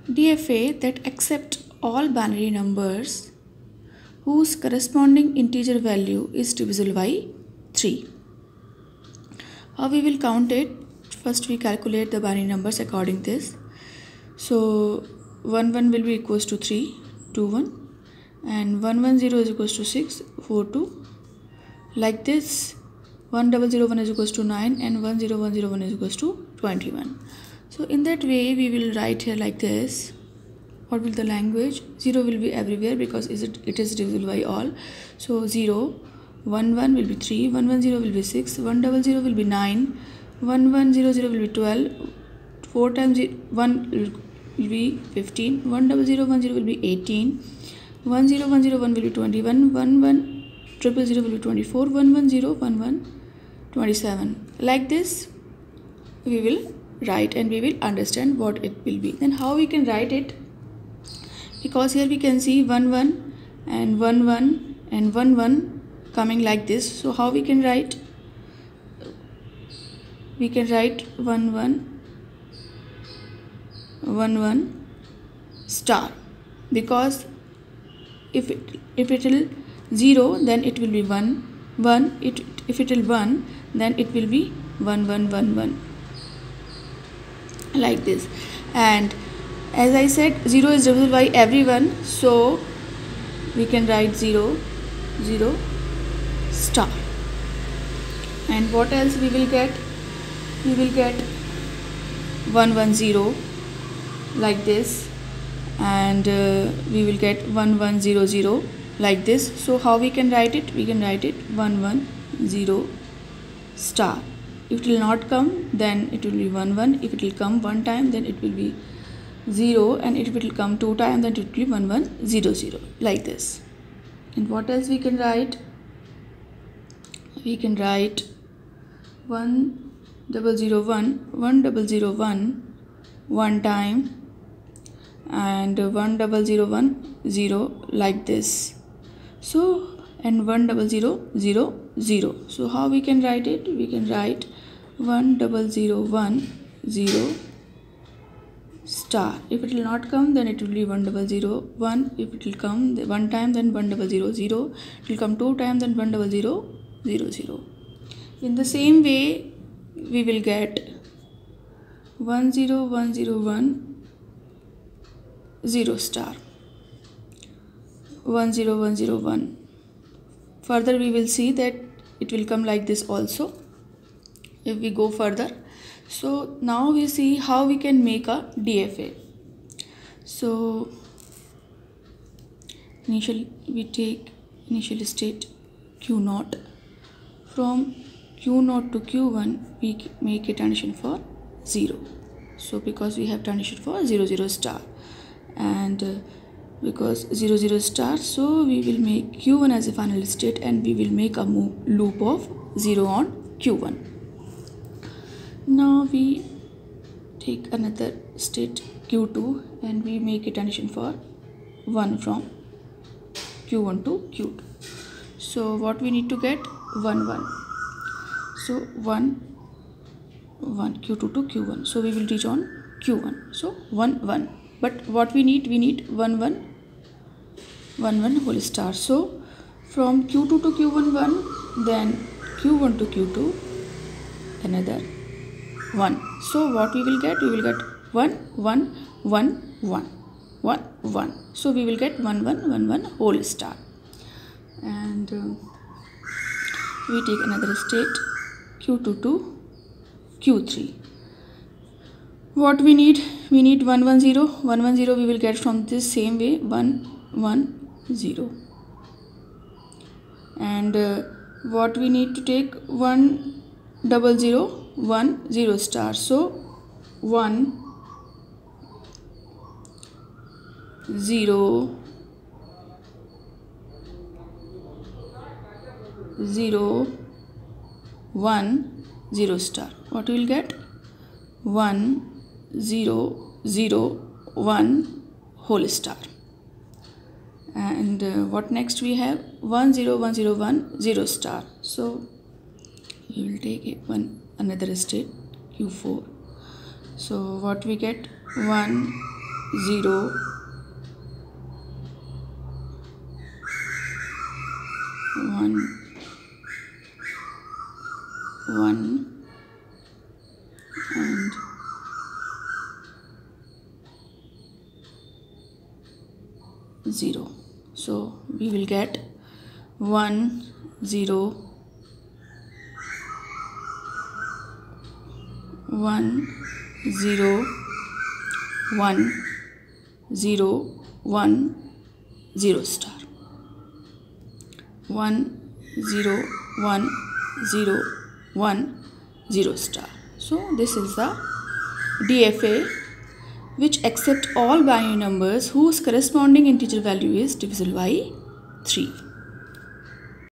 DFA that accept all binary numbers whose corresponding integer value is divisible by 3. How we will count it? First we calculate the binary numbers according this. So 1 1 will be equals to 3, 2 1, and 1 1 0 is equals to 6, 4 2. Like this, 1 0 0 1 is equals to 9 and 1 0 1 0 1 is equals to 21. So in that way we will write here like this. What will the language? 0 will be everywhere because it is divisible by all. So 0, 1 1 will be 3, 1 1 0 will be 6, 1 0 0 will be 9, 1 1 0 0 will be 12, 4 times 1 will be 15, 1 0 0 1 0 will be 18, 1 0 1 0 1 will be 21, 1 1 0 0 will be 24, 1 1 0 1 1 27. Like this we will write and we will understand what it will be. Then how we can write it? Because here we can see 1 1 and 1 1 and 1 1 coming like this. So how we can write? We can write 1 1 1 1 star, because if it will 0 then it will be 1 1, if it will 1 then it will be 1 1 1 1, like this. And as I said, 0 is divisible by everyone, so we can write 0 0 star. And what else we will get? We will get 1 1 0 like this, and we will get 1 1 0 0 like this. So how we can write it? We can write it 1 1 0 star. If it will not come, then it will be 1 1. If it will come one time, then it will be 0, and if it will come two times, then it will be 1 1 0 0, like this. And what else we can write? We can write 1 0 0 1 1 0 0 1 one time, and 1 0 0 1 0 like this. So and 1 0 0 0 0. So how we can write it? We can write 1 0 0 1 0 star. If it will not come, then it will be 1 0 0 1. If it will come one time, then 1 0 0 0. It will come two times, then 1 0 0 0 0. In the same way, we will get 1 0 1 0 1 0 star, 1 0 1 0 1. Further we will see that it will come like this also if we go further. So now we see how we can make a DFA. So initially we take initial state Q0. From Q0 to Q1 we make a transition for 0. So because we have transition for 0 0 star, and because 0 0 star, so we will make Q1 as a final state, and we will make a loop of 0 on Q1. Now we take another state Q2 and we make a transition for 1 from Q1 to Q2. So what we need to get? 1 1. So 1 1 Q2 to Q1. So we will reach on Q1. So 1 1. But what we need? We need 1 1 1 1 whole star. So from Q2 to Q1 1, then Q1 to Q2 another 1. So what we will get? We will get 1 1 1 1 1 1. So we will get 1 1 1 1 whole star. And we take another state Q2 to Q3. What we need? We need 1 1 0 1 1 0. We will get from this same way 1 1 0. And what we need to take? 1 0 0 1 0 star. So 1 0 0 1 0 star. What we will get? 1 0 0 1 whole star. And what next we have? 1 0 1 0 1 0 star. So we will take another state Q4. So what we get? 1 0 1 1 and 0. So we will get 1 0 1 0 1 0 1 0 star 1 0 1 0 1 0 star. So this is the DFA, which accept all binary numbers whose corresponding integer value is divisible by 3.